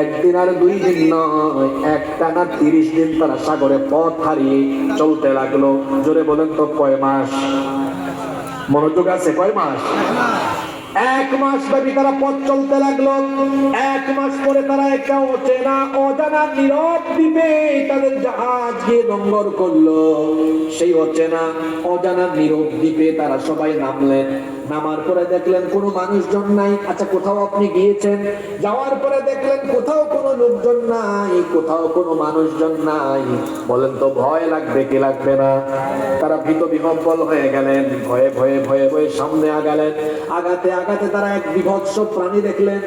একদিন আর 2 দিন নয়, একটানা 30 দিন তারা সাগরে পথ হারিয়ে চলতে লাগলো। জোরে বলেন তো কয় মাস? মনোযোগ আছে? কয় মাস? 1 মাস ব্যাপী তারা পথ চলতে লাগলো। 1 মাস পরে তারা একটা অচেনা অজানা নীরব দ্বীপে তাদের জাহাজ গিয়ে নোঙর করলো। সেই অচেনা অজানা নীরব দ্বীপে তারা সবাই নামলেন। নামার পরে দেখলেন কোনো মানুষজন নাই। আচ্ছা, কোথাও আপনি গিয়েছেন, যাওয়ার পরে দেখলেন কোথাও কোনো লোকজন নাই, কোথাও কোনো মানুষজন নাই। বলেন তো ভয় লাগবে কি লাগবে না? তারা ভীত বিহ্বল হয়ে গেলেন। ভয়ে ভয়ে ভয়ে ভয়ে সামনে আগালেন। আগাতে আগাতে তারা এক বিভৎস প্রাণী দেখলেন।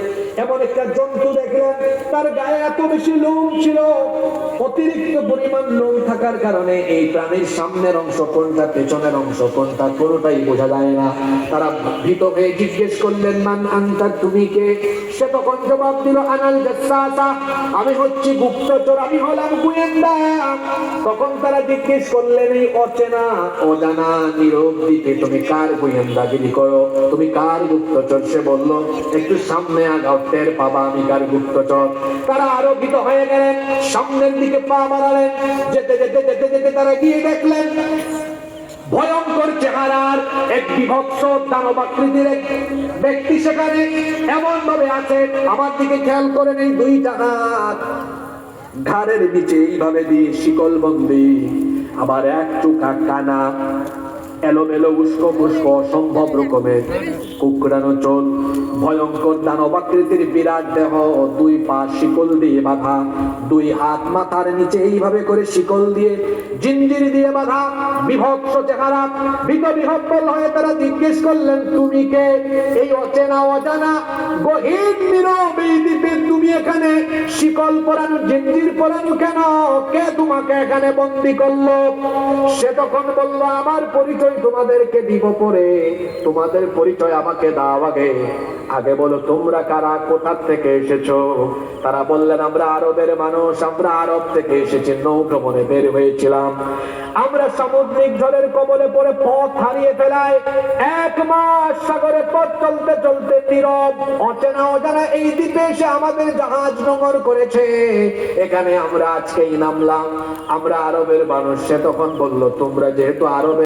এমন একটা জন্তু দেখলেন, তার গায়ে এত বেশি লোম ছিল। অতিরিক্ত পরিমাণ লোম থাকার কারণে এই প্রাণীর সামনের অংশ কোনটা, পেছনের অংশ কোনটা, কোনটাই বোঝা যায় না। তারা ভীত হয়ে জিজ্ঞেস করলেন, মান আনতা, তুমি কে? সে তখন জবাব দিল, আনাল জাসসাসা, আমি হচ্ছি গুপ্তচর, আমি হলাম গোয়েন্দা। তখন তারা জিজ্ঞেস করলেন, এই অচেনা অজানা নীরব দ্বীপে তুমি কার গোয়েন্দাগিরি করো, তুমি কার গুপ্তচর? সে বলল, একটু সামনে আগাও, টের পাবা আমি কার গুপ্তচর। তারা আরো ভীত হয়ে গেলেন, সামনের দিকে পা বাড়ালেন। যেতে যেতে যেতে যেতে তারা গিয়ে দেখলেন ভয়ঙ্কর চেহারার এক বিভৎস দানবাকৃতির এক ব্যক্তি সেখানে এমন ভাবে আছে। আমার দিকে খেয়াল করেন, এই 2টা হাত ঘাড়ের নিচে এইভাবে দিয়ে শিকল বন্দি, আবার এক চোখা কানা, এলোমেলো উস্কো পুস্কো অসম্ভব রকমের কুকড়ানো চোল, ভয়ঙ্কর দানবাকৃতির বিরাট দেহ, 2 পা শিকল দিয়ে বাঁধা, 2 হাত মাথার নিচে এইভাবে করে শিকল দিয়ে জিঞ্জির দিয়ে বাঁধা, বিভৎস চেহারা। ভীত বিহ্বল হয়ে তারা জিজ্ঞেস করলেন, তুমি কে? এই অচেনা অজানা গহীন নীরব এই দ্বীপে তুমি এখানে শিকল পরানো, জিঞ্জির পরানো কেন? কে তোমাকে এখানে বন্দী করলো? সে তখন বলল, আমার পরিচয় তোমাদেরকে দিব পরে, তোমাদের পরিচয় আমাকে দাও আগে। আগে বলো তোমরা কারা, কোথা থেকে এসেছো? তারা বললেন, আমরা আরবের মানুষ, আমরা আরব থেকে এসেছি, নৌভ্রমণে বের হয়েছিলাম। আমরা সামুদ্রিক ঝড়ের কবলে পড়ে পথ হারিয়ে ফেলায় 1 মাস সাগরে পথ চলতে চলতে নীরব অচেনা অজানা এই দ্বীপে এসে আমাদের জাহাজ নোঙর করেছে। এখানে আমরা আজকেই নামলাম, আমরা আরবের মানুষ। সে তখন বলল, তোমরা যেহেতু আরবের